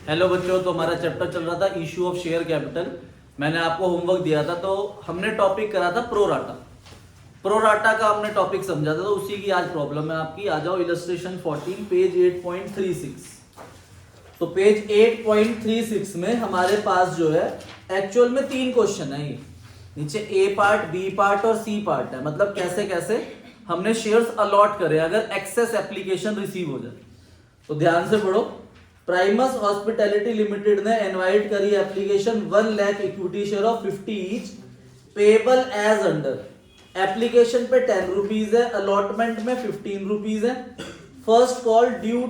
Hello बच्चों, तो हमारा चैप्टर चल रहा था इशू ऑफ शेयर कैपिटल। मैंने आपको होमवर्क दिया था, तो हमने टॉपिक करा था प्रोराटा। प्रोराटा का हमने टॉपिक समझा था, तो उसी की आज प्रॉब्लम है आपकी। आ जाओ इलस्ट्रेशन 14 पेज 8.36। तो पेज 8.36 में हमारे पास जो है एक्चुअल में 3 क्वेश्चन है। ये नीचे ए पार्ट, बी पार्ट और सी पार्ट है। मतलब कैसे कैसे हमने शेयर्स अलॉट करे अगर एक्सेस एप्लीकेशन रिसीव हो जाए। तो ध्यान से पढ़ो। प्राइमस हॉस्पिटैलिटी लिमिटेड ने इनवाइट करी application 1 lakh equity share of 50 each payable as under. Application पे 10 रुपीज है, अलॉटमेंट में 15 रुपीज है। फर्स्ट कॉल ड्यू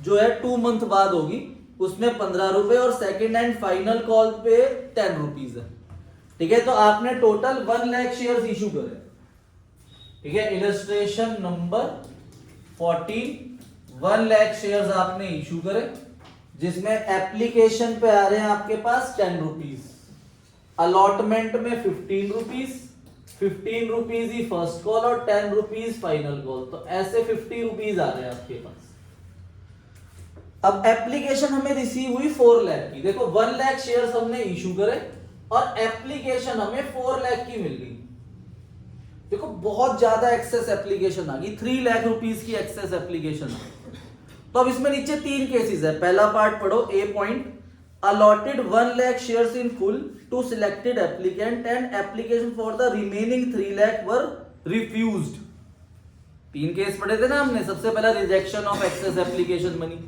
जो है 2 मंथ बाद होगी, उसमें 15 रुपए, और सेकेंड एंड फाइनल कॉल पे 10 रुपीज है। ठीक है, तो आपने टोटल 1 लाख शेयर्स इशू करे। ठीक है, इलस्ट्रेशन नंबर 14, 1 लाख शेयर्स आपने इशू करे, जिसमें एप्लीकेशन पे आ रहे हैं आपके पास 10 रुपीज, अलॉटमेंट में 15 रुपीज, 15 रुपीज ही फर्स्ट कॉल और 10 रुपीज फाइनल कॉल। तो ऐसे 50 रुपीज आ रहे हैं आपके पास। अब एप्लीकेशन हमें रिसीव हुई 4 लाख की। देखो 1 लाख शेयर्स हमने इशू करे और एप्लीकेशन हमें 4 लाख की मिल गई। देखो बहुत ज्यादा एक्सेस एप्लीकेशन आ गई, 3 लाख रुपीज की एक्सेस एप्लीकेशन आ गई। तो अब इसमें नीचे 3 केसेस है। पहला पार्ट पढ़ो, a point, allotted 1 lakh shares in full to selected applicant and application for the remaining 3 lakh were refused. 3 case पढ़े थे ना हमने। सबसे पहला rejection of excess application money,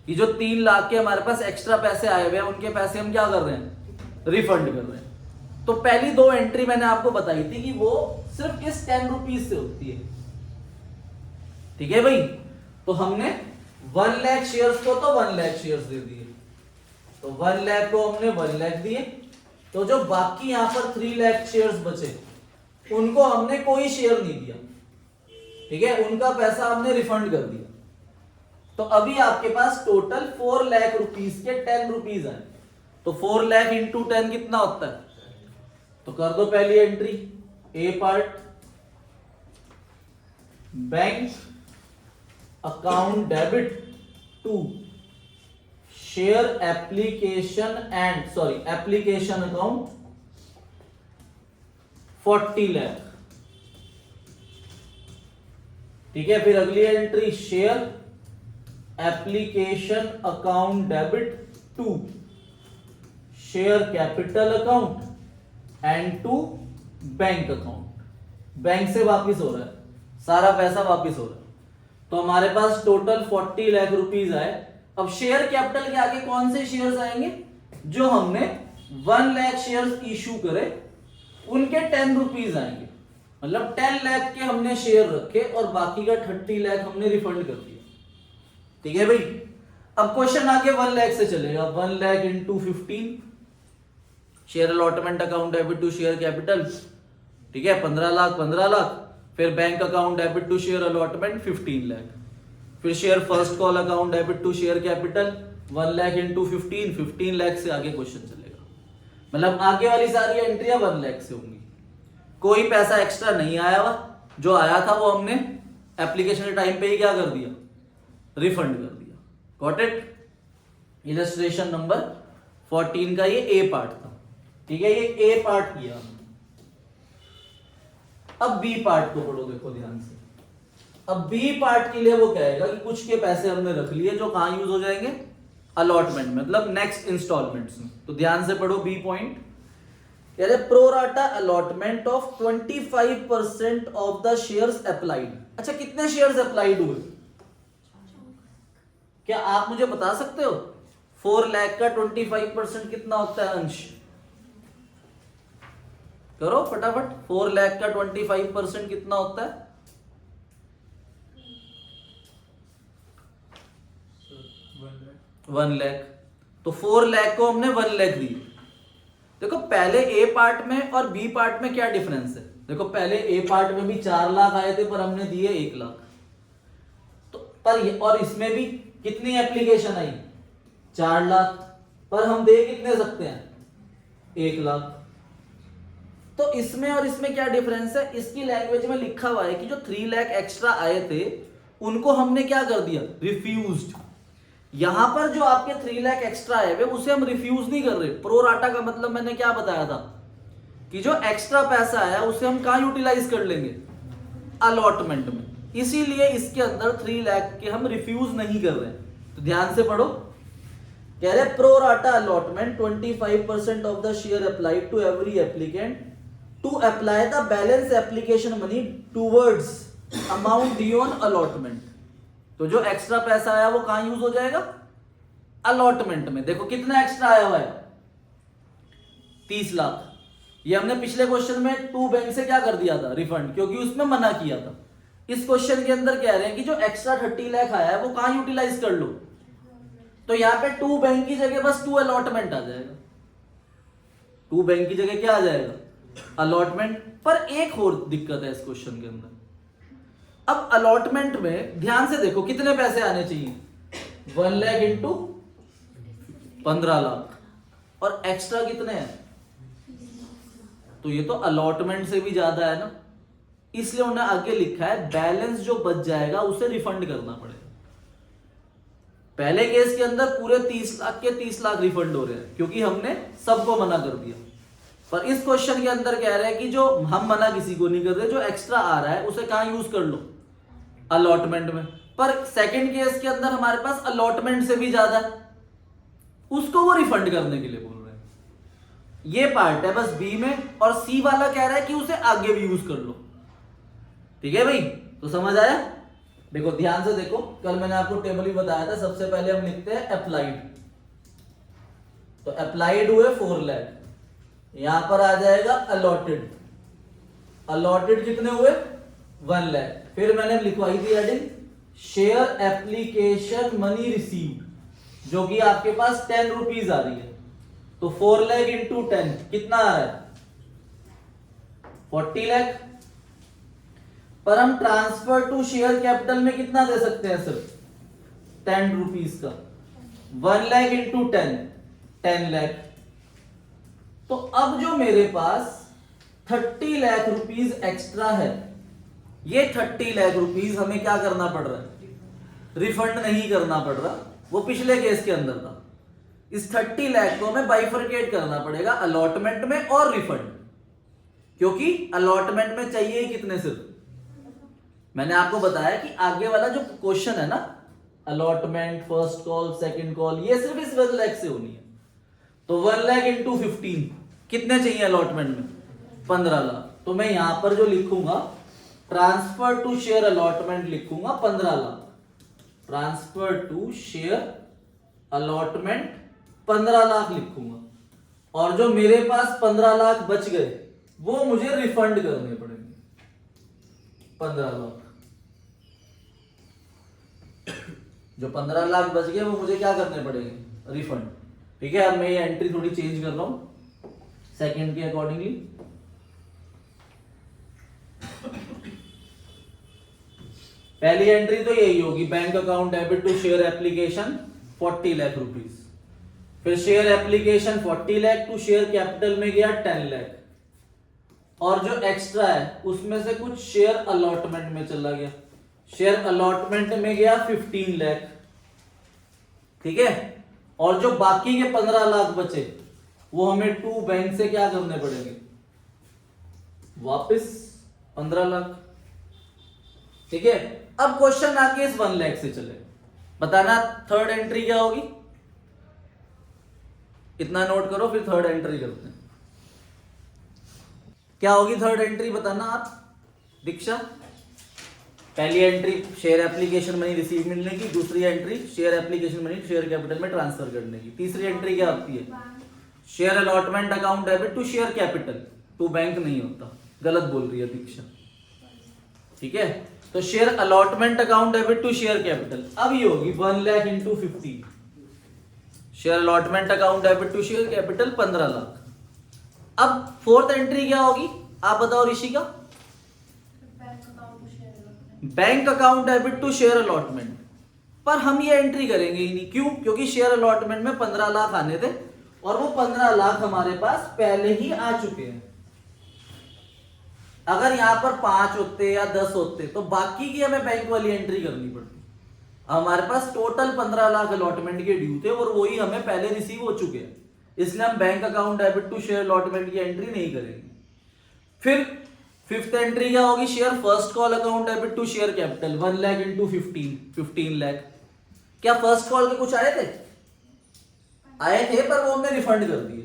ये जो 3 लाख के हमारे पास एक्स्ट्रा पैसे आए हुए हैं, उनके पैसे हम क्या कर रहे हैं, रिफंड कर रहे हैं। तो पहली 2 एंट्री मैंने आपको बताई थी कि वो सिर्फ किस 10 रुपीज से होती है। ठीक है भाई, तो हमने 1 लाख शेयर्स को तो 1 लाख शेयर्स दे दिए, तो 1 लाख को हमने 1 लाख दिए। तो जो बाकी यहां पर 3 लाख शेयर्स बचे, उनको हमने कोई शेयर नहीं दिया। ठीक है, उनका पैसा हमने रिफंड कर दिया। तो अभी आपके पास टोटल 4 लाख रुपीज के 10 रुपीज आए। तो 4 लाख इंटू 10 कितना होता है? तो कर दो पहली entry, A part, bank account debit to share application and application account 40 lakh. ठीक है, फिर अगली entry share application account debit to share capital account and to bank account. Bank से वापिस हो रहा है, सारा पैसा वापिस हो रहा है। तो हमारे पास टोटल 40 लाख रुपीज आए। अब शेयर कैपिटल के आगे कौन से शेयर्स आएंगे? जो हमने 1 लाख शेयर्स इशू करे, उनके 10 रुपीज आएंगे। मतलब 10 लाख के हमने शेयर रखे और बाकी का 30 लाख हमने रिफंड कर दिया। ठीक है भाई, अब क्वेश्चन आगे 1 लाख से चलेगा। 1 lakh into 15 share allotment account debit to share capital. ठीक है, 15 लाख 15 लाख, फिर bank account debit to share allotment 15 lakh, फिर share first call account debit to share capital 1 lakh into 15 lakh से आगे क्वेश्चन चलेगा। मतलब आगे वाली सारी एंट्रियां 1 लाख से होंगी। कोई पैसा एक्स्ट्रा नहीं आया हुआ, जो आया था वो हमने एप्लीकेशन के टाइम पे ही क्या कर दिया, रिफंड कर दिया। Got it? इलस्ट्रेशन नंबर 14 का ये ए पार्ट था। ठीक है, ये ए पार्ट किया। अब बी पार्ट को पढ़ो, देखो ध्यान से। अब बी पार्ट के लिए वो कहेगा कि कुछ के पैसे हमने रख लिए जो कहां यूज हो जाएंगे, अलॉटमेंट, मतलब नेक्स्ट इंस्टॉलमेंट्स में। तो ध्यान से पढ़ो बी पॉइंट, कह रहे pro rata allotment of 25% of the shares applied. अच्छा, कितने शेयर्स अप्लाइड हुए? क्या आप मुझे बता सकते हो? 4 लाख का 25% कितना होता है अंश? करो फटाफट। 4 लाख का 25% कितना होता है? 1 लाख। तो 4 लाख को हमने 1 लाख दी। देखो पहले ए पार्ट में और बी पार्ट में क्या डिफरेंस है? देखो पहले ए पार्ट में भी 4 लाख आए थे, पर हमने दिए 1 लाख। तो पर और इसमें भी कितनी एप्लीकेशन आई? 4 लाख, पर हम दे कितने सकते हैं? 1 लाख। तो इसमें और इसमें क्या डिफरेंस है? इसकी लैंग्वेज में लिखा हुआ है कि जो 3 लाख एक्स्ट्रा आए थे, उनको हमने क्या कर दिया, रिफ्यूज्ड। यहां पर जो आपके 3 लाख एक्स्ट्रा है वे उसे हम रिफ्यूज नहीं कर रहे। प्रो राटा का मतलब मैंने क्या बताया था कि जो एक्स्ट्रा पैसा है उसे हम कहां यूटिलाइज कर लेंगे, अलॉटमेंट में। इसीलिए इसके अंदर 3 लाख के हम रिफ्यूज नहीं कर रहे हैं। तो ध्यान से पढ़ो, कह रहे pro rata 25% of the share applied to every applicant to apply the balance application money towards amount due on allotment. तो जो एक्स्ट्रा पैसा आया वो कहां यूज हो जाएगा, अलॉटमेंट में। देखो कितना एक्स्ट्रा आया हुआ है, 30 लाख। ये हमने पिछले क्वेश्चन में टू बैंक से क्या कर दिया था, रिफंड, क्योंकि उसमें मना किया था। इस क्वेश्चन के अंदर कह रहे हैं कि जो एक्स्ट्रा 30 लाख आया है वो कहां यूटिलाइज कर लो। तो यहां पे टू बैंक की जगह बस टू अलॉटमेंट आ जाएगा। टू बैंक की जगह क्या आ जाएगा, अलॉटमेंट। पर एक और दिक्कत है इस क्वेश्चन के अंदर। अब अलॉटमेंट में ध्यान से देखो कितने पैसे आने चाहिए, 1 लाख इंटू 15 लाख, और एक्स्ट्रा कितने हैं, तो ये तो अलॉटमेंट से भी ज्यादा है ना। इसलिए उन्होंने आगे लिखा है बैलेंस जो बच जाएगा उसे रिफंड करना पड़ेगा। पहले केस के अंदर पूरे 30 लाख के 30 लाख रिफंड हो रहे हैं क्योंकि हमने सबको मना कर दिया। पर इस क्वेश्चन के अंदर कह रहे हैं कि जो हम मना किसी को नहीं कर रहे, जो एक्स्ट्रा आ रहा है उसे कहां यूज कर लो, अलॉटमेंट में। पर सेकंड केस के अंदर हमारे पास अलॉटमेंट से भी ज्यादा है, उसको वो रिफंड करने के लिए बोल रहे हैं। ये पार्ट है बस बी में, और सी वाला कह रहा है कि उसे आगे भी यूज कर लो। ठीक है भाई, तो समझ आया। देखो ध्यान से देखो, कल मैंने आपको टेबल ही बताया था। सबसे पहले हम लिखते हैं अप्लाइड, तो अप्लाइड हुए 4 लाख, यहां पर आ जाएगा अलॉटेड। अलॉटेड कितने हुए, 1 लाख। फिर मैंने लिखवाई थी heading share application money received, जो कि आपके पास 10 रुपीज आ रही है। तो 4 लाख इंटू 10 कितना आ रहा है, 40 लाख। पर हम ट्रांसफर टू शेयर कैपिटल में कितना दे सकते हैं, सिर्फ 10 रुपीज का। 1 लाख इंटू 10, 10 लाख। तो अब जो मेरे पास 30 लाख रुपीज एक्स्ट्रा है, ये 30 लाख रुपीज हमें क्या करना पड़ रहा है, रिफंड नहीं करना पड़ रहा। वो पिछले केस के अंदर था। इस 30 लाख को हमें बाइफरकेट करना पड़ेगा अलॉटमेंट में और रिफंड, क्योंकि अलॉटमेंट में चाहिए ही कितने, सिर्फ मैंने आपको बताया कि आगे वाला जो क्वेश्चन है ना, allotment, first call, second call, ये सिर्फ इस 1 लाख से होनी है। तो 1 लाख इंटू 15 कितने चाहिए अलॉटमेंट में, 15 लाख। तो मैं यहां पर जो लिखूंगा ट्रांसफर टू शेयर अलॉटमेंट लिखूंगा 15 lakh. Transfer to share allotment 15 lakh लिखूंगा, और जो मेरे पास 15 लाख बच गए वो मुझे रिफंड करने पड़ेंगे, 15 लाख। जो 15 लाख बच गए वो मुझे क्या करने पड़ेंगे, रिफंड। ठीक है, अब मैं ये एंट्री थोड़ी चेंज कर रहा हूं सेकंड के अकॉर्डिंगली। पहली एंट्री तो यही होगी, bank account debit to share application 40 lakh rupees. फिर share application 40 lakh to share capital में गया 10 लाख, और जो एक्स्ट्रा है उसमें से कुछ शेयर अलॉटमेंट में चला गया। शेयर अलॉटमेंट में गया 15 लाख। ठीक है, और जो बाकी के 15 लाख बचे वो हमें टू बैंक से क्या करने पड़ेंगे, वापस 15 लाख। ठीक है, अब क्वेश्चन आगे इस 1 लाख से चले, बताना थर्ड एंट्री क्या होगी। इतना नोट करो, फिर थर्ड एंट्री करते हैं। क्या होगी थर्ड एंट्री, बताना आप दीक्षा। पहली entry share application money receive मिलने की, दूसरी entry share application money share capital में ट्रांसफर करने की, तीसरी एंट्री क्या होती है, share allotment account debit to share capital, to bank नहीं होता, गलत बोल रही है दीक्षा। ठीक है, तो share allotment account debit to share capital, अब ये होगी 1 lakh into 50। Share allotment account debit to share capital 15 lakh. अब फोर्थ एंट्री क्या होगी, आप बताओ Rishika. Bank account debit to share allotment, पर हम ये एंट्री करेंगे ही नहीं। क्यों, क्योंकि शेयर अलॉटमेंट में 15 लाख आने थे और वो 15 लाख हमारे पास पहले ही आ चुके हैं। अगर यहां पर 5 होते या 10 होते तो बाकी की हमें बैंक वाली एंट्री करनी पड़ती। हमारे पास टोटल 15 लाख अलॉटमेंट के ड्यू थे और वही हमें पहले रिसीव हो चुके हैं, इसलिए हम bank account debit to share allotment की एंट्री नहीं करेंगे। फिर फिफ्थ एंट्री क्या होगी, share first call account debit to share capital 1 lakh into 15 lakh. क्या फर्स्ट कॉल के कुछ आए थे पर वो हमने रिफंड कर दिए।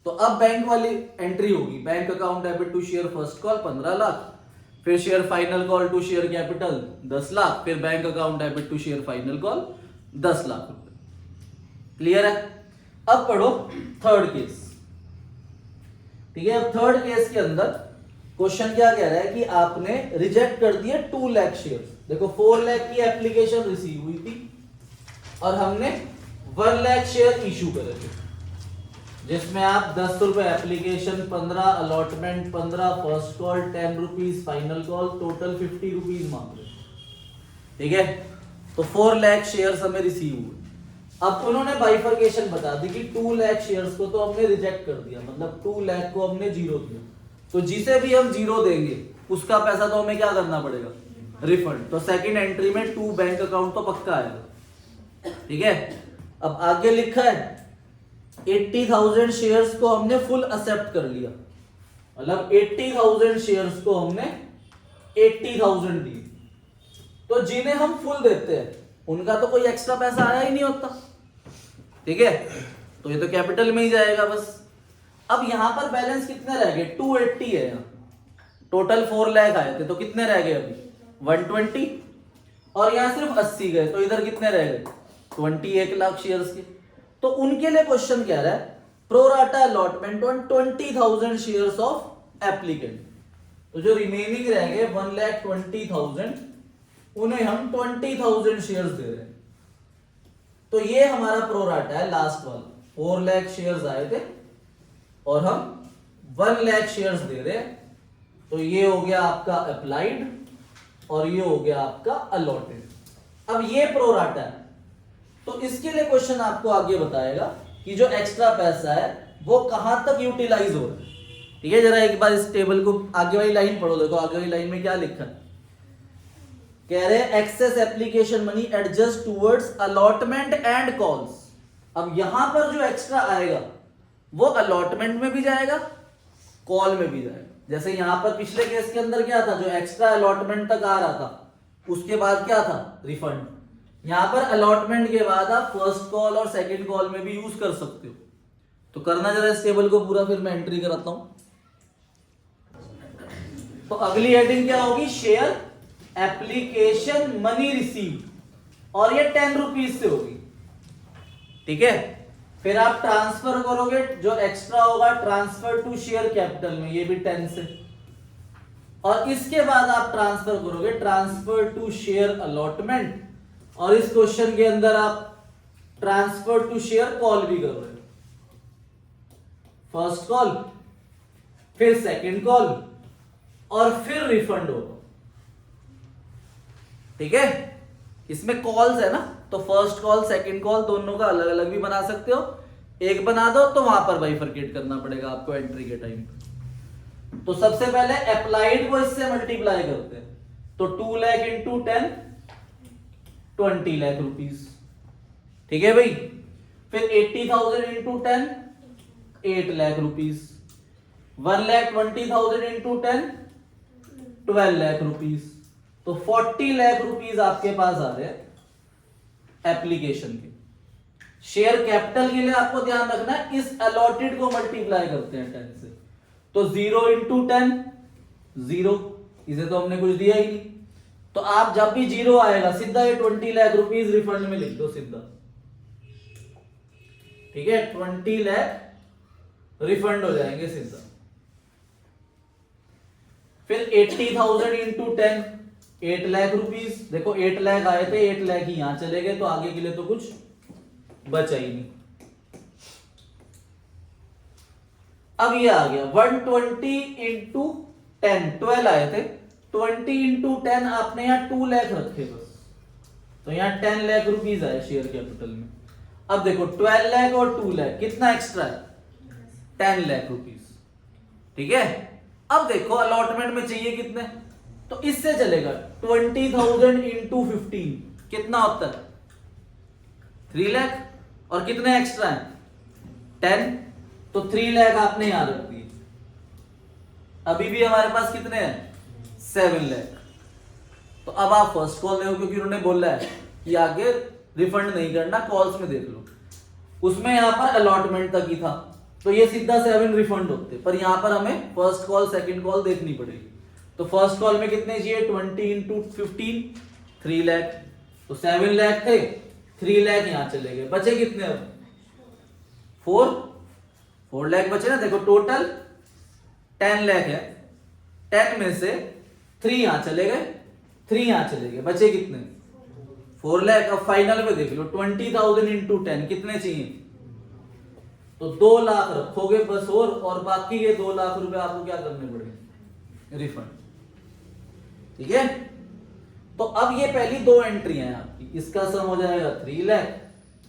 तो अब बैंक वाली एंट्री होगी, bank account debit to share first call 15 lakh, फिर share final call to share capital 10 lakh, फिर bank account debit to share final call 10 lakh रुपए। क्लियर है? अब पढ़ो थर्ड केस। ठीक है, अब थर्ड केस के अंदर क्वेश्चन क्या कह रहा है कि आपने रिजेक्ट कर दिए 2 लाख शेयर। देखो 4 लाख की एप्लीकेशन रिसीव हुई थी और हमने 1 लाख शेयर इशू करे थे, जिसमें आप 10 रुपए application, 15 allotment, 15 first call, 10 rupees final call, total 50 rupees मांग रहे। ठीक है, तो 4 लाख शेयर्स हमें रिसीव हुए। अब उन्होंने बाइफर्केशन बता दी कि 2 लाख शेयर्स को तो हमने रिजेक्ट कर दिया, मतलब 2 लाख को हमने जीरो दिया, तो जिसे भी हम जीरो देंगे उसका पैसा तो हमें क्या करना पड़ेगा, रिफंड। तो सेकंड एंट्री में 2 बैंक अकाउंट तो पक्का आएगा। ठीक है, अब आगे लिखा है 80,000 शेयर्स को हमने फुल एक्सेप्ट कर लिया, मतलब 80,000 शेयर्स को हमने 80,000 दिए। तो जिन्हें हम फुल देते हैं उनका तो कोई एक्स्ट्रा पैसा आया ही नहीं होता। ठीक है, तो ये तो कैपिटल में ही जाएगा बस। अब यहां पर बैलेंस कितने रह गए, 280 है यहाँ। टोटल 4 लाख आए थे तो कितने रह गए अभी, 120, और यहां सिर्फ 80 गए, तो इधर कितने रह गए, 21 लाख शेयर्स के। तो उनके लिए क्वेश्चन क्या रहा है, pro rata allotment on 20,000 shares of applicant. तो जो रिमेनिंग रह गए 1,20,000, उन्हें हम 20,000 शेयर्स दे रहे हैं। तो ये हमारा प्रोराटा है लास्ट वाला, 4 लाख शेयर्स आए थे और हम 1 लाख शेयर्स दे रहे हैं। तो ये हो गया आपका अप्लाइड और ये हो गया आपका अलॉटेड। अब ये प्रोराटा है, तो इसके लिए क्वेश्चन आपको आगे बताएगा कि जो एक्स्ट्रा पैसा है वो कहां तक यूटिलाइज हो रहा है। ठीक है, जरा एक बार इस टेबल को आगे वाली लाइन पढ़ो। देखो आगे वाली लाइन में क्या लिखा है, कह रहे हैं excess application money adjust towards allotment and calls. अब यहां पर जो एक्स्ट्रा आएगा वो अलॉटमेंट में भी जाएगा, कॉल में भी जाएगा। जैसे यहां पर पिछले केस के अंदर क्या था, जो एक्स्ट्रा अलॉटमेंट तक आ रहा था उसके बाद क्या था, रिफंड। यहां पर अलॉटमेंट के बाद आप फर्स्ट कॉल और सेकंड कॉल में भी यूज कर सकते हो। तो करना जरा इस टेबल को पूरा, फिर मैं एंट्री कराता हूं। तो अगली हेडिंग क्या होगी, शेयर एप्लीकेशन मनी रिसीव, और ये 10 रुपीज से होगी। ठीक है, फिर आप ट्रांसफर करोगे, जो एक्स्ट्रा होगा ट्रांसफर टू शेयर कैपिटल में, ये भी 10 से। और इसके बाद आप ट्रांसफर करोगे ट्रांसफर टू शेयर अलॉटमेंट, और इस क्वेश्चन के अंदर आप ट्रांसफर टू शेयर कॉल भी कर रहे हो। फर्स्ट कॉल, फिर सेकंड कॉल, और फिर रिफंड होगा। ठीक है, इसमें कॉल्स है ना, तो फर्स्ट कॉल सेकंड कॉल दोनों का अलग अलग भी बना सकते हो। एक बना दो तो वहां पर बाइफरकेट करना पड़ेगा आपको एंट्री के टाइम। तो सबसे पहले अप्लाइड को इससे मल्टीप्लाई करते हैं, तो 2 लाख इंटू 10 20 लाख रुपीस। ठीक है भाई, फिर 80,000 into 10 8 lakh rupees, 1,20,000 into 10 12 lakh rupees. तो 40 लाख रुपीस आपके पास आ रहे हैं एप्लीकेशन के। शेयर कैपिटल के लिए आपको ध्यान रखना है, इस अलॉटेड को मल्टीप्लाई करते हैं 10 से, तो 0 इंटू 10 0, इसे तो हमने कुछ दिया ही नहीं। तो आप जब भी 0 आएगा सीधा ये 20 लाख रुपीस रिफंड में लिख दो सीधा। ठीक है, 20 लाख रिफंड हो जाएंगे सीधा। फिर 80,000 इंटू 10 8 लाख रुपीस। देखो 8 लाख आए थे, 8 लाख ही यहां चले गए, तो आगे के लिए तो कुछ बचा ही नहीं। अब ये आ गया 120 इंटू 10 12 आए थे, 20 इंटू 10 आपने यहां 2 लाख रखे बस, तो यहां 10 लाख रुपीस आए शेयर कैपिटल में। अब देखो 12 लाख और 2 लाख कितना एक्स्ट्रा है, 10 लाख रुपीस। ठीक है, अब देखो अलॉटमेंट में चाहिए कितने, तो इससे चलेगा 20,000 इंटू 15 कितना होता है 3 लाख, और कितने एक्स्ट्रा हैं 10, तो 3 लाख आपने यहां रख दिए। अभी भी हमारे पास कितने हैं 7 लाख। तो अब आप फर्स्ट कॉल देखो, क्योंकि उन्होंने बोला है कि आगे रिफंड नहीं करना, कॉल्स में देख लो। उसमें यहां पर अलॉटमेंट तक ही था, तो ये सीधा 7 रिफंड होते, पर यहां पर हमें फर्स्ट कॉल सेकंड कॉल देखनी पड़ेगी। तो फर्स्ट कॉल में कितने चाहिए 20 इंटू 15 3 लाख, तो 7 लाख थे, 3 लाख यहां चले गए, बचे कितने अब 4 लाख बचे ना। देखो टोटल 10 लाख है, 10 में से 3 यहां चले गए, 3 यहां चले गए, बचे कितने 4 लाख। अब फाइनल में देख लो 20,000 इंटू 10 कितने चाहिए, तो 2 लाख रखोगे बस, और बाकी के 2 लाख रुपए आपको क्या करने पड़ेंगे रिफंड। ठीक है, तो अब ये पहली 2 एंट्री हैं आपकी, इसका सम हो जाएगा 3 लाख,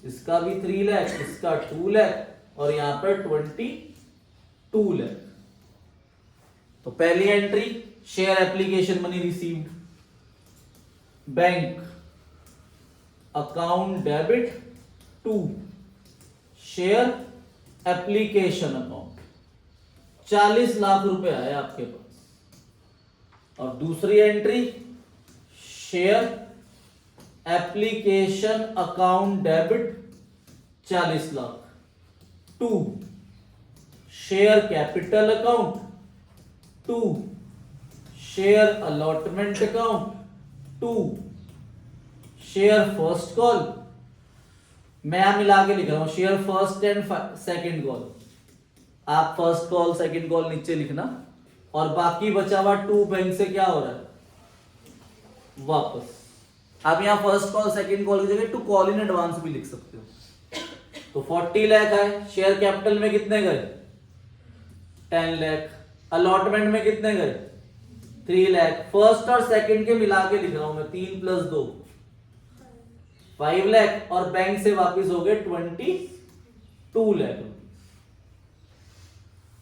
इसका भी 3 लाख, इसका 2 लाख, और यहां पर 22 लाख। तो पहली entry share application money received, bank account debit to share application account, 40 lakh रुपए आए आपके पास। और दूसरी entry share application account debit 40 lakh to share capital account to share allotment account to share first call. मैं यहां मिला के लिख रहा हूं share first and second call, आप फर्स्ट कॉल सेकंड कॉल नीचे लिखना, और बाकी बचा हुआ 2 बैंक से क्या हो रहा है वापस। आप यहां फर्स्ट कॉल सेकंड कॉल की जगह 2 कॉल इन एडवांस भी लिख सकते हो। तो 40 लाख आए, शेयर कैपिटल में कितने गए 10 लाख, अलॉटमेंट में कितने गए 3 लाख, फर्स्ट और सेकंड के मिला के लिख रहा हूं मैं 3 + 2 5 लाख, और बैंक से वापस हो गए 22 लाख।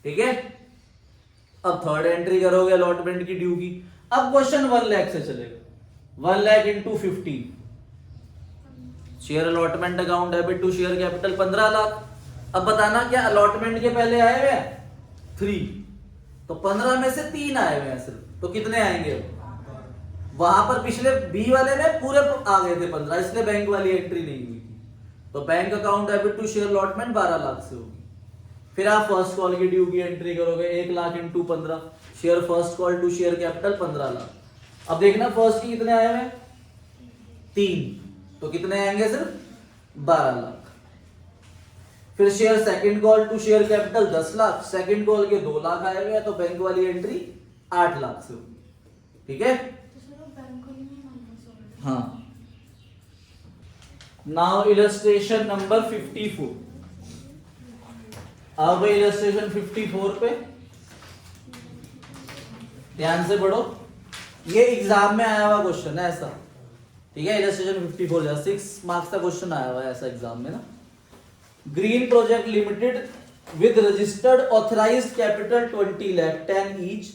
ठीक है, अब थर्ड एंट्री करोगे अलॉटमेंट की ड्यू की। अब क्वेश्चन 1 लाख से चलेगा, 1 lakh into 15, share allotment account debit to share capital 15 lakh. अब बताना क्या अलॉटमेंट के पहले आए हुए हैं 3, तो 15 में से 3 आए हुए हैं सिर्फ, तो कितने आएंगे वहां पर पिछले बी वाले में पूरे आ गए थे 15, इसलिए बैंक वाली एंट्री नहीं हुई थी। तो bank account debit to share allotment 12 lakh से होगी। फिर आप फर्स्ट कॉल की ड्यू की एंट्री करोगे 1 lakh into 15, share first call to share capital 15 lakh. अब देखना फर्स्ट की कितने आए हुए 3, तो कितने आएंगे सिर्फ 12 लाख। फिर share second call to share capital 10 lakh, second call के 2 लाख आए हुए हैं, तो बैंक वाली एंट्री 8 लाख से होगी। ठीक है, हाँ। Now illustration number 54। अब इलस्ट्रेशन 54 पे ध्यान से पढ़ो, ये एग्जाम में आया हुआ क्वेश्चन है ऐसा। ठीक है, इलस्ट्रेशन 54 6 मार्क्स का क्वेश्चन आया हुआ है ऐसा एग्जाम में ना। Green project limited with registered authorized capital 20 lakh 10 each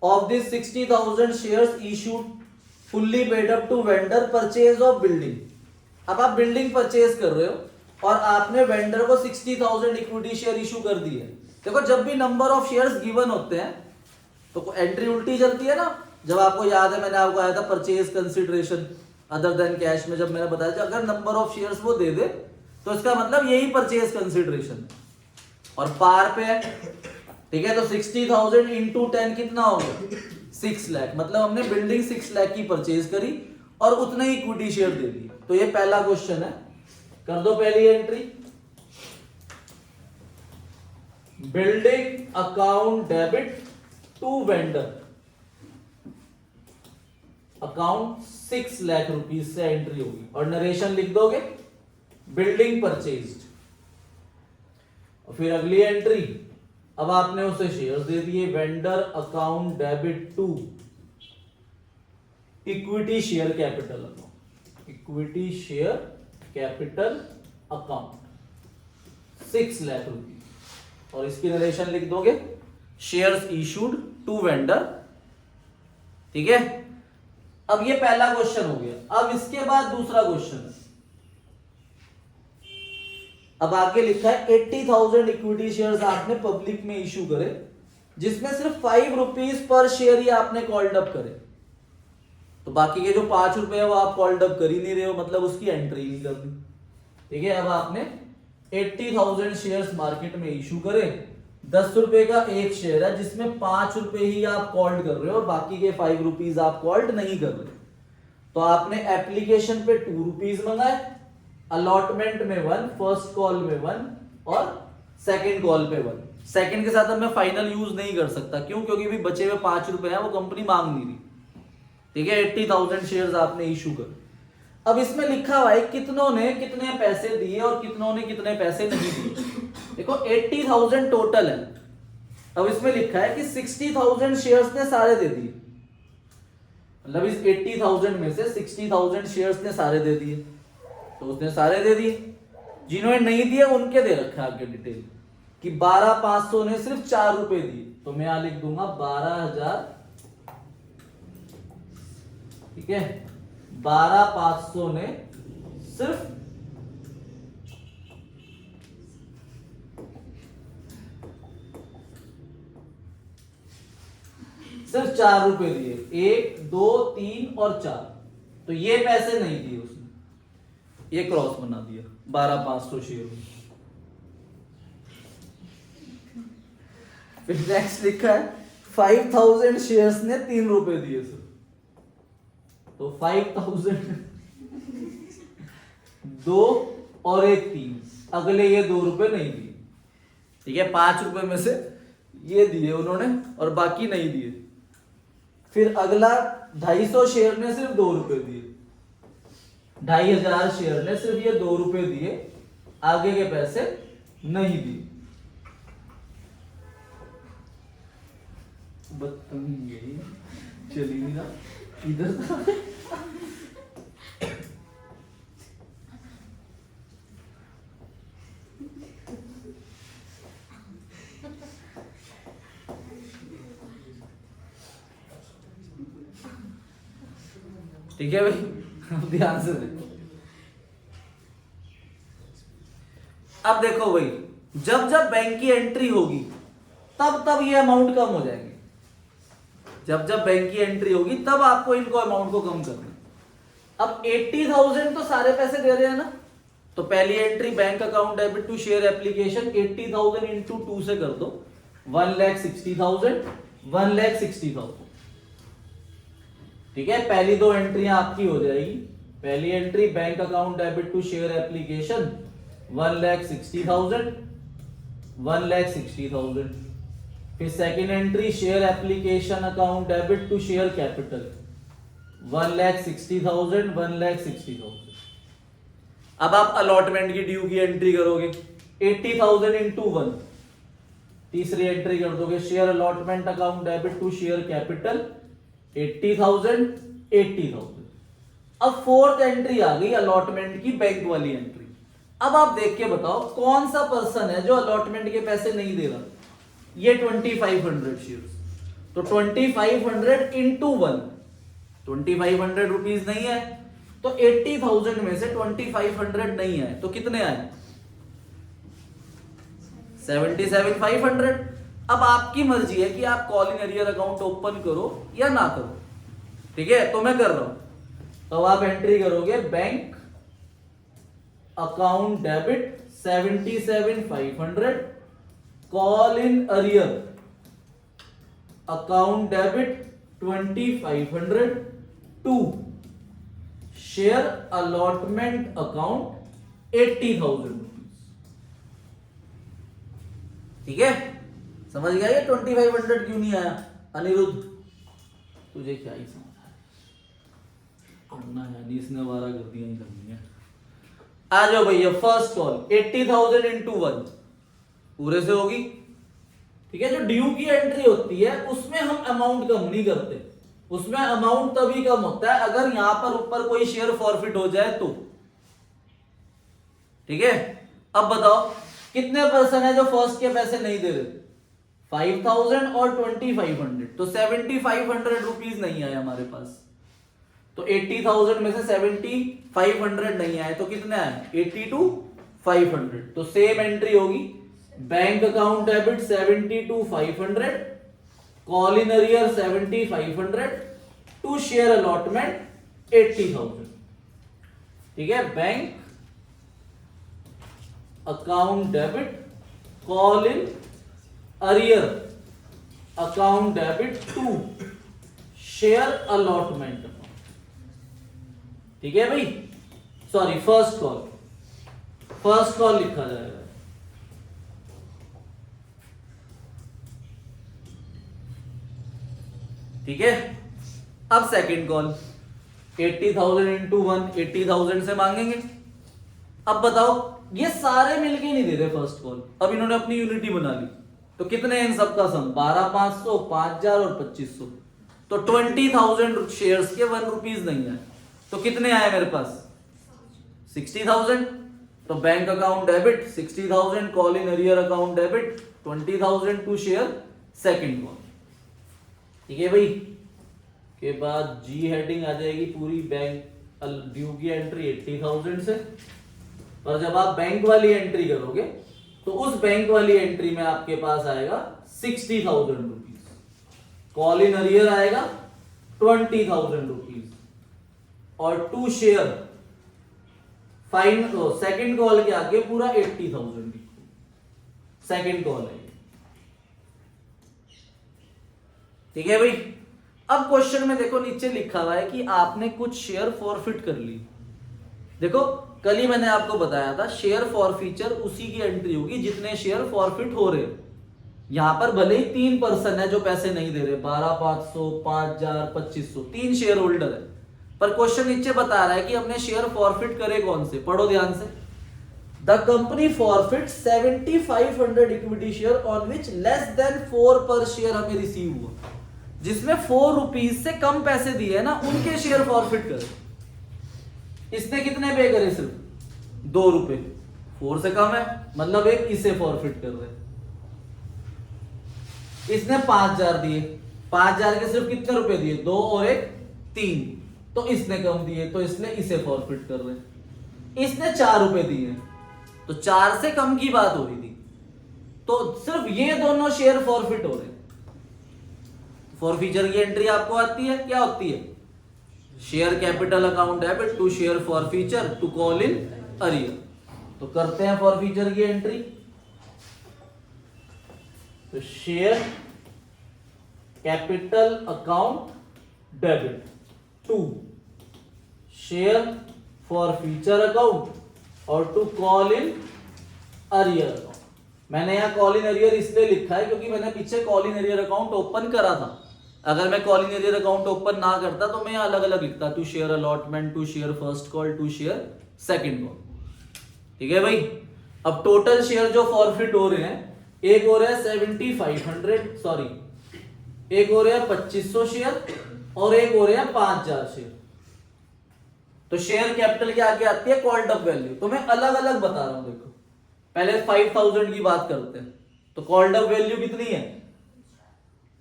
of this 60,000 shares issued fully paid up to vendor purchase of building। अब आप बिल्डिंग परचेज कर रहे हो और आपने वेंडर को 60,000 इक्विटी शेयर इशू कर दी है। देखो जब भी नंबर ऑफ शेयर्स गिवन होते हैं तो एंट्री उल्टी चलती है ना। जब आपको याद है मैंने आपको आया था purchase consideration other than cash में, जब मैंने बताया था अगर नंबर ऑफ शेयर्स वो दे दे तो इसका मतलब यही परचेज कंसिडरेशन और पार पे है। ठीक है, तो 60,000 इंटू 10 कितना हो गया 6 लाख, मतलब हमने बिल्डिंग 6 लाख की परचेज करी और उतने ही इक्विटी शेयर दे दी। तो ये पहला क्वेश्चन है, कर दो पहली entry. Building account debit to vendor account 6 lakh rupees से एंट्री होगी और नरेशन लिख दोगे बिल्डिंग परचेज्ड। और फिर अगली एंट्री, अब आपने उसे शेयर्स दे दिए, vendor account debit to equity share capital account, equity share capital account 6 lakh rupees और इसकी नरेशन लिख दोगे शेयर्स इशूड टू वेंडर। ठीक है, अब ये पहला क्वेश्चन हो गया। अब इसके बाद दूसरा क्वेश्चन है। अब आगे लिखा है 80,000 इक्विटी शेयर्स आपने पब्लिक में इशू करे, जिसमें सिर्फ 5 रुपीज पर शेयर ही आपने कॉल्ड अप करे। तो बाकी के जो 5 रुपए है वो आप कॉल्ड अप कर ही नहीं रहे हो, मतलब उसकी एंट्री नहीं कर दी। ठीक है, अब आपने 80,000 शेयर्स मार्केट में इशू करे, 10 रुपए का एक शेयर है जिसमें 5 रुपए ही आप कॉल्ड कर रहे हो और बाकी के 5 रुपीज आप कॉल्ड नहीं कर रहे। तो आपने एप्लीकेशन पे 2 रुपीज मंगाए, अलॉटमेंट में 1, फर्स्ट कॉल में 1 और सेकंड कॉल पे 1। सेकंड के साथ अब मैं फाइनल यूज नहीं कर सकता, क्यों? क्योंकि भी बचे हुए 5 रुपए हैं वो कंपनी मांग नहीं रही। ठीक है, 80,000 शेयर्स आपने इशू कर। अब इसमें लिखा हुआ है कितनों ने कितने पैसे दिए और कितनों ने कितने पैसे नहीं दिए। देखो 80,000 टोटल है। अब इसमें लिखा है कि 60,000 शेयर्स ने सारे दे दिए, मतलब इस 80,000 में से 60,000 शेयर्स ने सारे दे दिए, तो उसने सारे दे दिए। जिन्होंने नहीं दिए उनके दे रखा है आगे डिटेल कि 12,500 ने सिर्फ 4 रुपए दिए, तो मैं यहां लिख दूंगा 12,000। ठीक है, 12,500 ने सिर्फ सिर्फ 4 रुपए दिए, 1, 2, 3 और 4। तो ये पैसे नहीं दिए उसने, ये क्रॉस बना दिया 12,500 शेयर में। फिर नेक्स्ट लिखा है 5,000 शेयर्स ने 3 रुपए दिए सर, तो 5,000 2 और 1 3, अगले ये 2 रुपए नहीं दिए। ठीक है, 5 रुपए में से ये दिए उन्होंने और बाकी नहीं दिए। फिर अगला 250 शेयर ने सिर्फ 2 रुपए दिए, 2,500 शेयर ने सिर्फ ये 2 रुपए दिए, आगे के पैसे नहीं दिए। बदतमीजी चली नहीं ना इधर। ठीक है भाई, ध्यान से देखो। अब देखो भाई, जब जब बैंक की एंट्री होगी तब तब ये अमाउंट कम हो जाएंगे। जब जब बैंक की एंट्री होगी तब आपको इनको अमाउंट को कम करना है। अब 80,000 तो सारे पैसे दे रहे हैं ना, तो पहली entry bank account debit to share application 80,000 into 2 से कर दो, 1,60,000, 1,60,000। ठीक है, पहली 2 एंट्रियां आपकी हो जाएगी। पहली entry bank account debit to share application 1,60,000, 1,60,000। फिर second entry share application account debit to share capital 1,60,000, 1,60,000। अब आप अलॉटमेंट की ड्यू की एंट्री करोगे 80,000 इंटू 1। तीसरी एंट्री कर दोगे share allotment account debit to share capital 80,000, 80,000। अब फोर्थ एंट्री आ गई अलॉटमेंट की बैंक वाली एंट्री। अब आप देख के बताओ कौन सा पर्सन है जो अलॉटमेंट के पैसे नहीं दे रहा। ये 2,500 शेयर्स, तो 2,500 इंटू 1, 2,500 रुपीज नहीं है, तो 80,000 में से 2,500 नहीं है, तो कितने आए? 77,500। अब आपकी मर्जी है कि आप call in arrear account open करो या ना करो। ठीक है, तो मैं कर रहा हूं। तो आप एंट्री करोगे bank account debit 77,500, call in arrear account debit 2,500 to share allotment account 80,000 rupees. ठीक है, समझ गया ये 2,500 क्यों नहीं आया? अनिरुद्ध तुझे क्या ही समझ करना है, इसने 12 कर दिया ही करनी है। आ जाओ भैया, फर्स्ट कॉल 80,000 इंटू 1 पूरे से होगी। ठीक है, जो ड्यू की एंट्री होती है उसमें हम अमाउंट कम नहीं करते, उसमें अमाउंट तभी कम होता है अगर यहां पर ऊपर कोई शेयर फॉरफिट हो जाए तो। ठीक है, अब बताओ कितने पर्सन है जो फर्स्ट के पैसे नहीं दे रहे? 5,000 और 2,500, तो 7,500 रुपीज नहीं आए हमारे पास। तो 80,000 में से 7500 नहीं आए तो कितने आए 80 to 500। तो सेम एंट्री होगी, bank account debit 70 to 500, call in arrear 7500 to share allotment 80,000। ठीक है, bank account debit call in arrear account debit to share allotment. ठीक है भाई, सॉरी फर्स्ट कॉल लिखा जाएगा। ठीक है, अब सेकंड कॉल 80,000 इंटू 1 80,000 से मांगेंगे। अब बताओ, ये सारे मिलके नहीं दे रहे फर्स्ट कॉल, अब इन्होंने अपनी यूनिटी बना ली, तो कितने हैं इन सबका सम 12,500 5,000 और 2,500। तो 20,000 शेयर्स के 1 रुपीज नहीं है, तो कितने आए मेरे पास 60,000। तो bank account debit 60,000, call in arrear account debit 20,000 to share second call. ठीक है भाई, के बाद जी हेडिंग आ जाएगी पूरी बैंक ड्यू की एंट्री 80,000 से। और जब आप बैंक वाली एंट्री करोगे तो उस बैंक वाली एंट्री में आपके पास आएगा 60,000 रुपीज, कॉल इन अरियर आएगा 20,000 रुपीज और to share fine second call के आगे पूरा 80,000 सेकंड कॉल है। ठीक है भाई, अब क्वेश्चन में देखो नीचे लिखा हुआ है कि आपने कुछ शेयर फॉरफिट कर ली। देखो कल ही मैंने आपको बताया था शेयर फॉरफीचर उसी की एंट्री होगी जितने शेयर फॉरफिट हो रहे। यहां पर भले ही 3 पर्सन है जो पैसे नहीं दे रहे, 12,500 5,000 2,500 3 शेयर होल्डर है, पर क्वेश्चन नीचे बता रहा है कि हमने शेयर फॉरफिट करे कौन से। पढ़ो ध्यान से, the company forfeit 7,500 equity share on which less than 4 पर शेयर हमें रिसीव हुआ। जिसमें 4 रुपीज से कम पैसे दिए है ना, उनके शेयर फॉरफिट करे। इसने कितने पे करे, सिर्फ 2 रुपए, 4 से कम है मतलब एक इसे फॉरफिट कर रहे। इसने 5,000 दिए, 5,000 के सिर्फ कितने रुपए दिए 2 और 1 3, तो इसने कम दिए तो इसलिए इसे फॉरफिट कर रहे। इसने 4 रुपए दिए तो 4 से कम की बात हो रही थी, तो सिर्फ ये दोनों शेयर फॉरफिट हो रहे। फॉरफीचर की एंट्री आपको आती है, क्या होती है share capital account debit to share forfeiture to call in arrear. तो करते हैं फॉरफीचर की एंट्री। तो share capital account debit to share forfeiture account और to call in arrear account. मैंने यहां कॉल इन अरियर इसलिए लिखा है क्योंकि मैंने पीछे call in arrear account open करा था। अगर मैं call in arrear account open ना करता तो मैं अलग अलग लिखता, to share allotment, to share first call, to share second call. ठीक है भाई, अब टोटल शेयर जो फॉरफिट हो रहे हैं, एक हो रहा है 7,500 सॉरी, एक हो रहा है 2,500 शेयर और एक हो रहा है 5,000 शेयर। तो शेयर कैपिटल के आगे आती है कॉल्ड अप वैल्यू, तो मैं अलग अलग बता रहा हूं। देखो पहले 5,000 की बात करते हैं, तो कॉल्ड अप वैल्यू कितनी है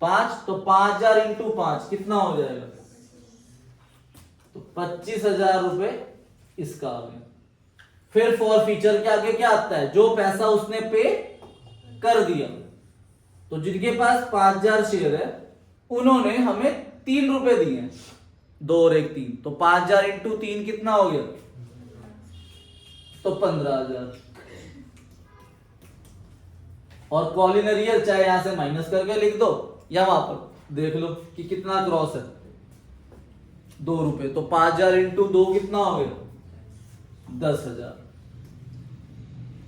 5, तो 5,000 इंटू 5 कितना हो जाएगा, तो 25,000 रुपए इसका आ गया। फिर फॉरफीचर के आगे क्या आता है, जो पैसा उसने पे कर दिया। तो जिनके पास 5,000 शेयर है उन्होंने हमें 3 रुपए दिए हैं, 2 और 1 3, तो 5,000 इंटू 3 कितना हो गया, तो 15,000। और कॉल इन अरियर चाहे यहां से माइनस करके लिख दो या वहां पर देख लो कि कितना क्रॉस है, 2 रुपए, तो 5,000 इंटू 2 कितना हो गया 10,000।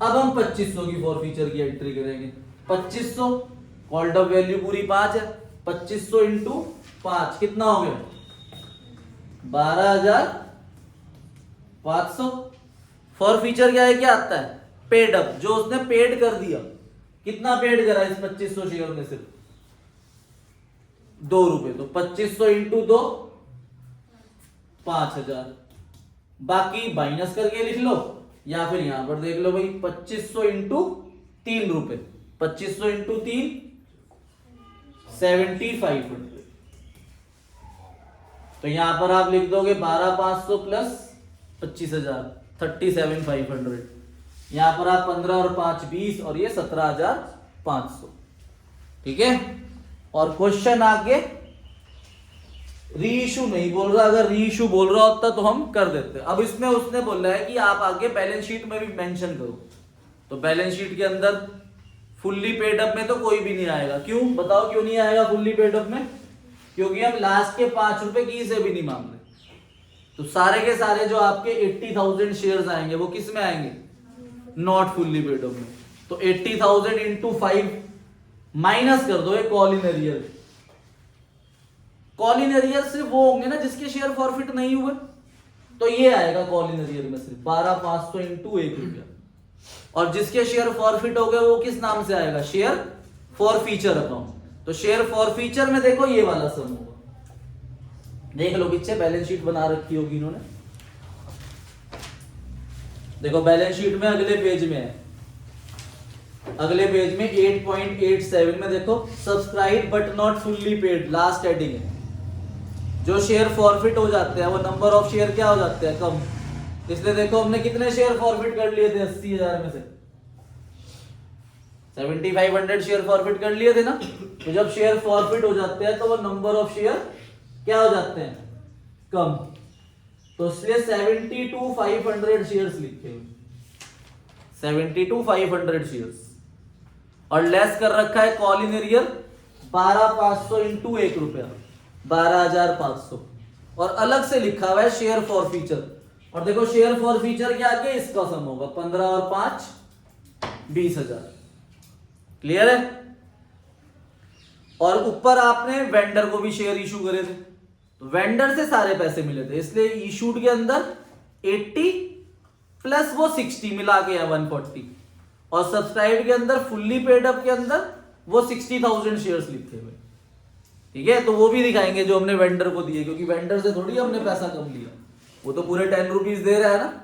अब हम 2,500 की फॉरफीचर की एंट्री करेंगे। 2,500 कॉल्ड अप वैल्यू पूरी 5 है, 2,500 इंटू 5 कितना हो गया 12,500। फॉरफीचर क्या है, क्या आता है पेड अप, जो उसने पेड कर दिया। कितना पेड करा इस 2,500 शेयर में, सिर्फ 2 रुपए, तो 2,500 इंटू 2 5,000। बाकी माइनस करके लिख लो या फिर यहां पर देख लो भाई, 2,500 इंटू 3 रुपए, 2,500 इंटू 3 7,500। तो यहाँ पर आप लिख दोगे 12,500 प्लस 25,000 37,500। यहाँ पर आप 15 और 5 20 और ये 17,500। ठीक है। और क्वेश्चन आगे री इशू नहीं बोल रहा, अगर री इशू बोल रहा होता तो हम कर देते। अब इसमें उसने बोला है कि आप आगे बैलेंस शीट में भी मेंशन करो, तो बैलेंस शीट के अंदर फुल्ली पेड अप में तो कोई भी नहीं आएगा। क्यों बताओ, क्यों नहीं आएगा फुल्ली पेड अप में? क्योंकि हम लास्ट के 5 रुपए की से भी नहीं मांग रहे। तो सारे के सारे जो आपके 80,000 शेयर्स आएंगे वो किस में आएंगे? नॉट फुल्ली पेड अप में। तो 80,000 इंटू 5 माइनस कर दो call in arrear. Call in arrear सिर्फ वो होंगे ना जिसके शेयर फॉरफिट नहीं हुए, तो ये आएगा कॉल इन एरियर में सिर्फ 12,500 इंटू 1 रुपया। और जिसके शेयर फॉरफिट हो गए वो किस नाम से आएगा? Share for feature account. तो शेयर फॉर फीचर में देखो ये वाला सम होगा। देख लो पीछे बैलेंस शीट बना रखी होगी इन्होंने, देखो बैलेंस शीट में अगले पेज में है, अगले पेज में 8.87 में देखो subscribe but not fully paid, last heading है। जो शेयर फॉरफिट हो जाते हैं वो नंबर ऑफ शेयर क्या हो जाते हैं? कम। इसलिए देखो हमने कितने शेयर फॉरफिट कर लिए थे 80,000 में से? 7,500 शेयर फॉरफिट कर लिए थे ना। तो जब शेयर फॉरफिट हो जाते हैं तो वो नंबर ऑफ शेयर क्या हो जाते हैं? कम। तो इसलिए 72,500 शेयर्स लिखे हुए, 72,500 शेयर्स। और लेस कर रखा है कॉल इन एरियर 12,500 इंटू 1 रुपया, 12,500। और अलग से लिखा हुआ है शेयर फॉर फीचर। और देखो शेयर फॉर फीचर के आगे इसका सम होगा 15 और 5 20,000। क्लियर है? और ऊपर आपने वेंडर को भी शेयर इशू करे थे, तो वेंडर से सारे पैसे मिले थे, इसलिए इशूड के अंदर 80 प्लस वो 60 मिला के 140। और सब्सक्राइब के अंदर फुल्ली पेड अप के अंदर वो 60,000 शेयर्स लिखे हुए। ठीक है, तो वो भी दिखाएंगे जो हमने वेंडर को दिए, क्योंकि वेंडर से थोड़ी हमने पैसा कम लिया, वो तो पूरे 10 रुपीज दे रहा है ना।